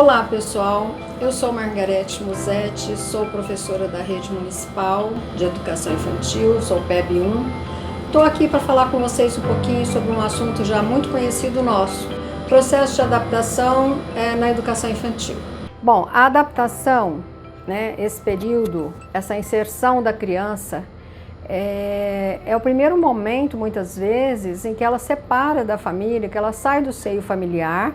Olá pessoal, eu sou Margarete Musetti, sou professora da Rede Municipal de Educação Infantil, sou PEB 1. Estou aqui para falar com vocês um pouquinho sobre um assunto já muito conhecido nosso, processo de adaptação na educação infantil. Bom, a adaptação, esse período, essa inserção da criança, é o primeiro momento, muitas vezes, em que ela separa da família, que ela sai do seio familiar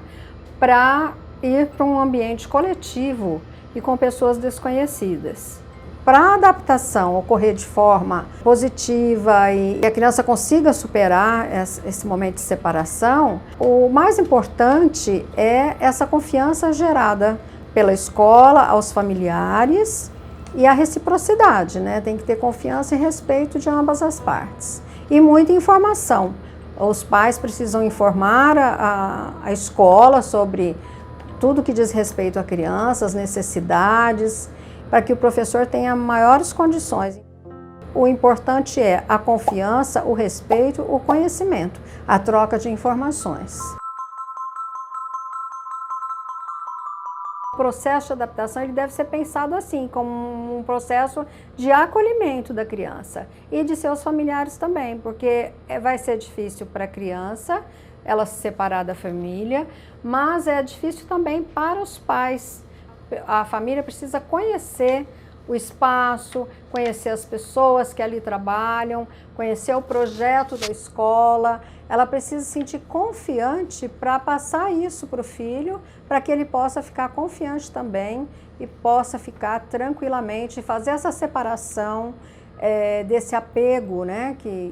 para ir para um ambiente coletivo e com pessoas desconhecidas. Para a adaptação ocorrer de forma positiva e a criança consiga superar esse momento de separação, o mais importante é essa confiança gerada pela escola, aos familiares e a reciprocidade, Tem que ter confiança e respeito de ambas as partes. E muita informação. Os pais precisam informar a escola sobre tudo que diz respeito à criança, as necessidades, para que o professor tenha maiores condições. O importante é a confiança, o respeito, o conhecimento, a troca de informações. O processo de adaptação ele deve ser pensado assim, como um processo de acolhimento da criança e de seus familiares também, porque vai ser difícil para a criança ela se separar da família, mas é difícil também para os pais. A família precisa conhecer o espaço, conhecer as pessoas que ali trabalham, conhecer o projeto da escola. Ela precisa se sentir confiante para passar isso para o filho, para que ele possa ficar confiante também e possa ficar tranquilamente, fazer essa separação desse apego,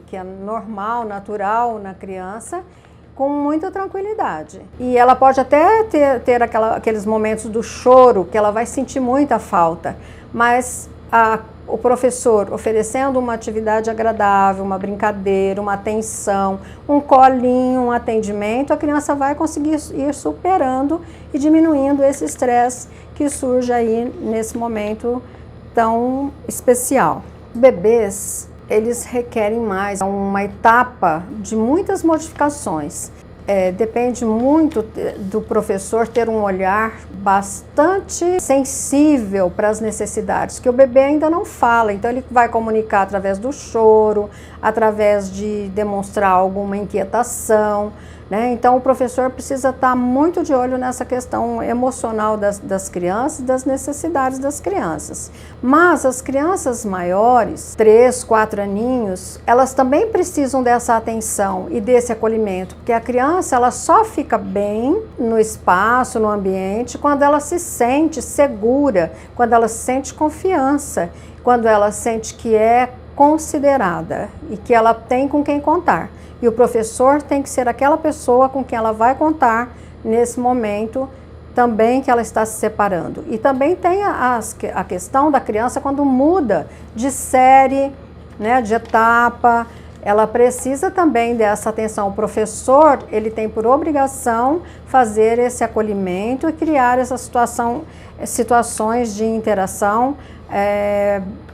que é normal, natural na criança, com muita tranquilidade. E ela pode até ter aqueles momentos do choro, que ela vai sentir muita falta, mas o professor oferecendo uma atividade agradável, uma brincadeira, uma atenção, um colinho, um atendimento, a criança vai conseguir ir superando e diminuindo esse estresse que surge aí nesse momento tão especial. Bebês, eles requerem mais, uma etapa de muitas modificações. Depende muito do professor ter um olhar bastante sensível para as necessidades, que o bebê ainda não fala, então ele vai comunicar através do choro, através de demonstrar alguma inquietação, Então o professor precisa estar muito de olho nessa questão emocional das crianças, das necessidades das crianças. Mas as crianças maiores, 3, 4 aninhos, elas também precisam dessa atenção e desse acolhimento, porque a criança ela só fica bem no espaço, no ambiente, quando ela se sente segura, quando ela sente confiança, quando ela sente que é considerada e que ela tem com quem contar. E o professor tem que ser aquela pessoa com quem ela vai contar nesse momento também que ela está se separando. E também tem a questão da criança quando muda de série, de etapa, ela precisa também dessa atenção. O professor, ele tem por obrigação fazer esse acolhimento e criar essas situações de interação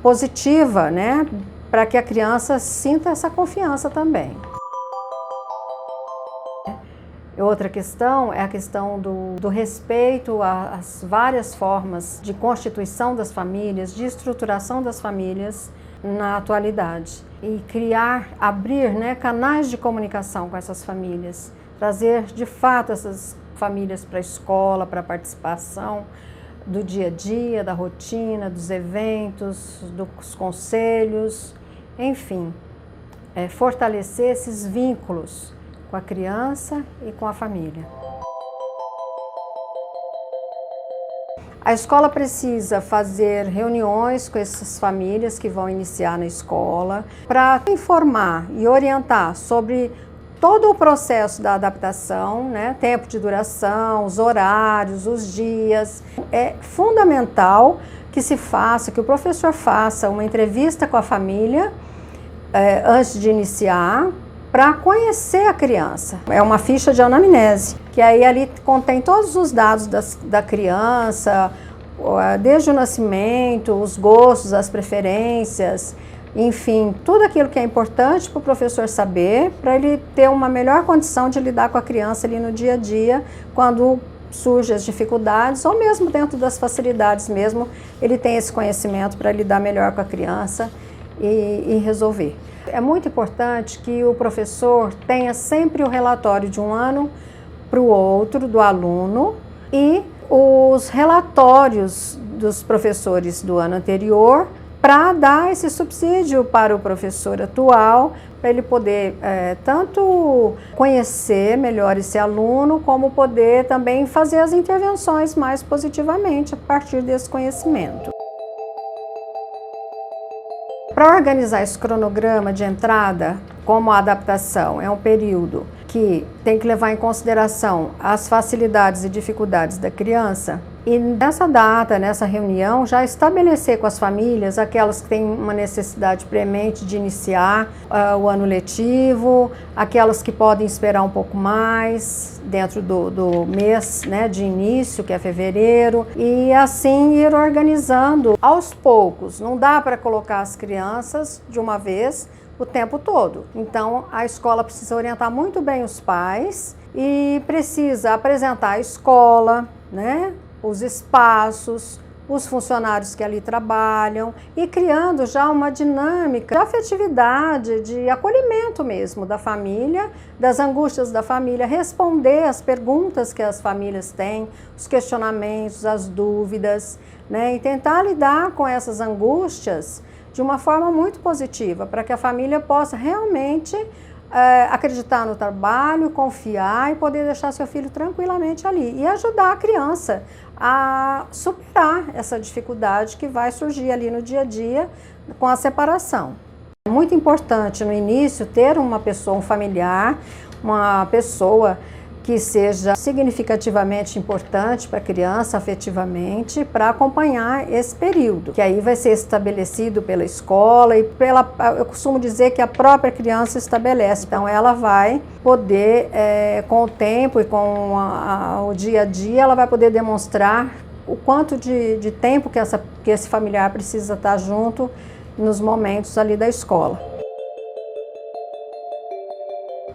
positiva, para que a criança sinta essa confiança também. Outra questão é a questão do respeito às várias formas de constituição das famílias, de estruturação das famílias na atualidade. E abrir canais de comunicação com essas famílias, trazer de fato essas famílias para a escola, para a participação do dia a dia, da rotina, dos eventos, dos conselhos, enfim, fortalecer esses vínculos com a criança e com a família. A escola precisa fazer reuniões com essas famílias que vão iniciar na escola para informar e orientar sobre todo o processo da adaptação, tempo de duração, os horários, os dias. É fundamental que o professor faça uma entrevista com a família antes de iniciar, para conhecer a criança. É uma ficha de anamnese, que aí ali contém todos os dados da criança, desde o nascimento, os gostos, as preferências, enfim, tudo aquilo que é importante para o professor saber, para ele ter uma melhor condição de lidar com a criança ali no dia a dia, quando surgem as dificuldades, ou mesmo dentro das facilidades mesmo, ele tem esse conhecimento para lidar melhor com a criança e resolver. É muito importante que o professor tenha sempre o relatório de um ano para o outro, do aluno, e os relatórios dos professores do ano anterior, para dar esse subsídio para o professor atual, para ele poder tanto conhecer melhor esse aluno, como poder também fazer as intervenções mais positivamente a partir desse conhecimento. Para organizar esse cronograma de entrada, como a adaptação é um período que tem que levar em consideração as facilidades e dificuldades da criança, e nessa data, nessa reunião, já estabelecer com as famílias, aquelas que têm uma necessidade premente de iniciar o ano letivo, aquelas que podem esperar um pouco mais, dentro do mês, né, de início, que é fevereiro, e assim ir organizando aos poucos. Não dá para colocar as crianças de uma vez o tempo todo. Então, a escola precisa orientar muito bem os pais e precisa apresentar a escola, né, os espaços, os funcionários que ali trabalham, e criando já uma dinâmica de afetividade, de acolhimento mesmo da família, das angústias da família, responder as perguntas que as famílias têm, os questionamentos, as dúvidas, né, e tentar lidar com essas angústias de uma forma muito positiva, para que a família possa realmente acreditar no trabalho, confiar e poder deixar seu filho tranquilamente ali e ajudar a criança a superar essa dificuldade que vai surgir ali no dia a dia com a separação. É muito importante no início ter uma pessoa, um familiar, uma pessoa que seja significativamente importante para a criança, afetivamente, para acompanhar esse período, que aí vai ser estabelecido pela escola e eu costumo dizer que a própria criança estabelece. Então ela vai poder, com o tempo e com o dia a dia, ela vai poder demonstrar o quanto de tempo que esse familiar precisa estar junto nos momentos ali da escola.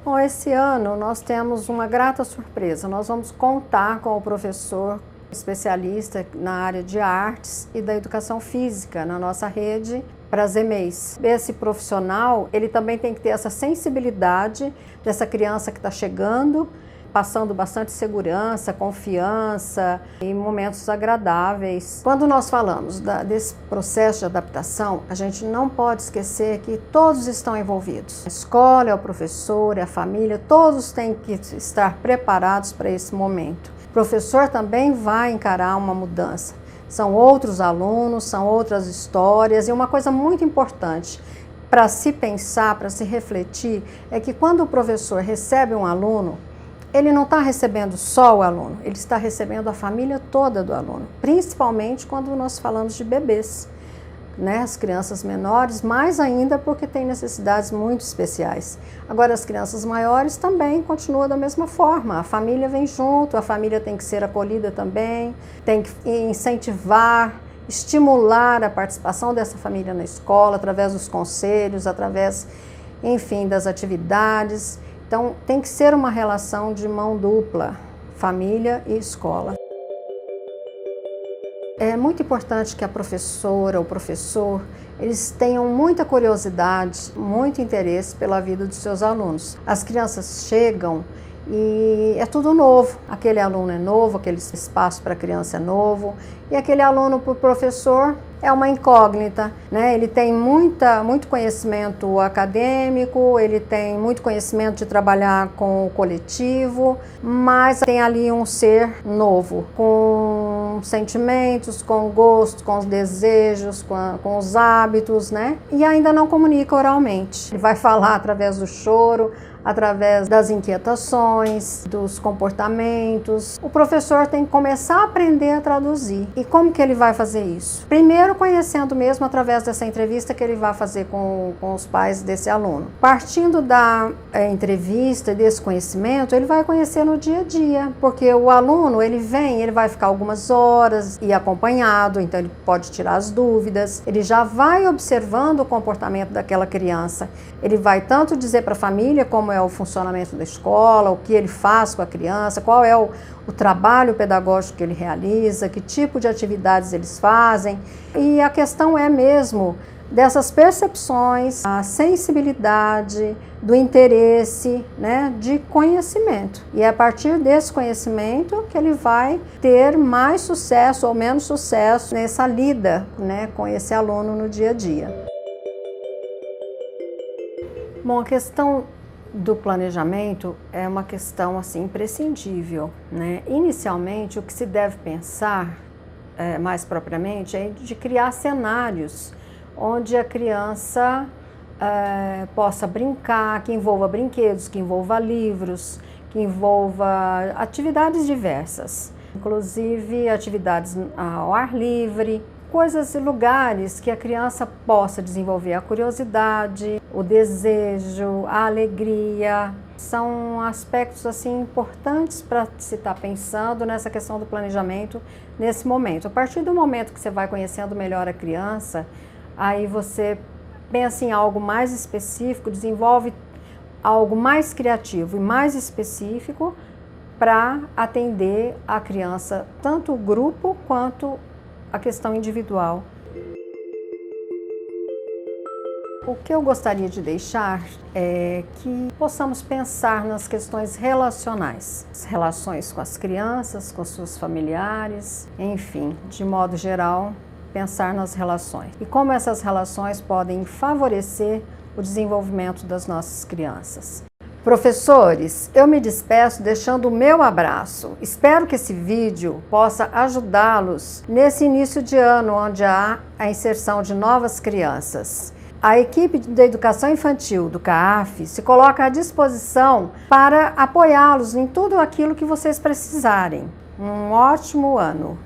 Bom, esse ano nós temos uma grata surpresa. Nós vamos contar com o professor especialista na área de artes e da educação física na nossa rede para as EMEIs. Esse profissional, ele também tem que ter essa sensibilidade dessa criança que está chegando, passando bastante segurança, confiança e momentos agradáveis. Quando nós falamos desse processo de adaptação, a gente não pode esquecer que todos estão envolvidos. A escola, é o professor, é a família, todos têm que estar preparados para esse momento. O professor também vai encarar uma mudança. São outros alunos, são outras histórias, e uma coisa muito importante para se pensar, para se refletir, é que quando o professor recebe um aluno, ele não está recebendo só o aluno, ele está recebendo a família toda do aluno, principalmente quando nós falamos de bebês, né? As crianças menores, mais ainda porque têm necessidades muito especiais. Agora, as crianças maiores também continuam da mesma forma, a família vem junto, a família tem que ser acolhida também, tem que incentivar, estimular a participação dessa família na escola, através dos conselhos, através, enfim, das atividades. Então, tem que ser uma relação de mão dupla, família e escola. É muito importante que a professora ou professor, eles tenham muita curiosidade, muito interesse pela vida dos seus alunos. As crianças chegam e é tudo novo. Aquele aluno é novo, aquele espaço para a criança é novo, e aquele aluno para o professor é uma incógnita, né? Ele tem muito conhecimento acadêmico, ele tem muito conhecimento de trabalhar com o coletivo, mas tem ali um ser novo, com sentimentos, com gostos, com os desejos, com os hábitos, né? E ainda não comunica oralmente. Ele vai falar através do choro, através das inquietações, dos comportamentos. O professor tem que começar a aprender a traduzir. E como que ele vai fazer isso? Primeiro, conhecendo mesmo através dessa entrevista que ele vai fazer com os pais desse aluno. Partindo da entrevista e desse conhecimento, ele vai conhecer no dia a dia, porque o aluno, ele vai ficar algumas horas e acompanhado, então ele pode tirar as dúvidas, ele já vai observando o comportamento daquela criança. Ele vai tanto dizer para a família como é o funcionamento da escola, o que ele faz com a criança, qual é o trabalho pedagógico que ele realiza, que tipo de atividades eles fazem. E a questão é mesmo dessas percepções, a sensibilidade, do interesse, né, de conhecimento. E é a partir desse conhecimento que ele vai ter mais sucesso ou menos sucesso nessa lida, né, com esse aluno no dia a dia. Bom, a questão do planejamento é uma questão assim imprescindível, né? Inicialmente, o que se deve pensar mais propriamente é de criar cenários onde a criança possa brincar, que envolva brinquedos, que envolva livros, que envolva atividades diversas, inclusive atividades ao ar livre, coisas e lugares que a criança possa desenvolver a curiosidade, o desejo, a alegria. São aspectos assim importantes para se estar pensando nessa questão do planejamento nesse momento. A partir do momento que você vai conhecendo melhor a criança, aí você pensa em algo mais específico, desenvolve algo mais criativo e mais específico para atender a criança, tanto o grupo quanto a questão individual. O que eu gostaria de deixar é que possamos pensar nas questões relacionais, as relações com as crianças, com seus familiares, enfim, de modo geral, pensar nas relações. E como essas relações podem favorecer o desenvolvimento das nossas crianças. Professores, eu me despeço deixando o meu abraço. Espero que esse vídeo possa ajudá-los nesse início de ano, onde há a inserção de novas crianças. A equipe da Educação Infantil do CAAF se coloca à disposição para apoiá-los em tudo aquilo que vocês precisarem. Um ótimo ano!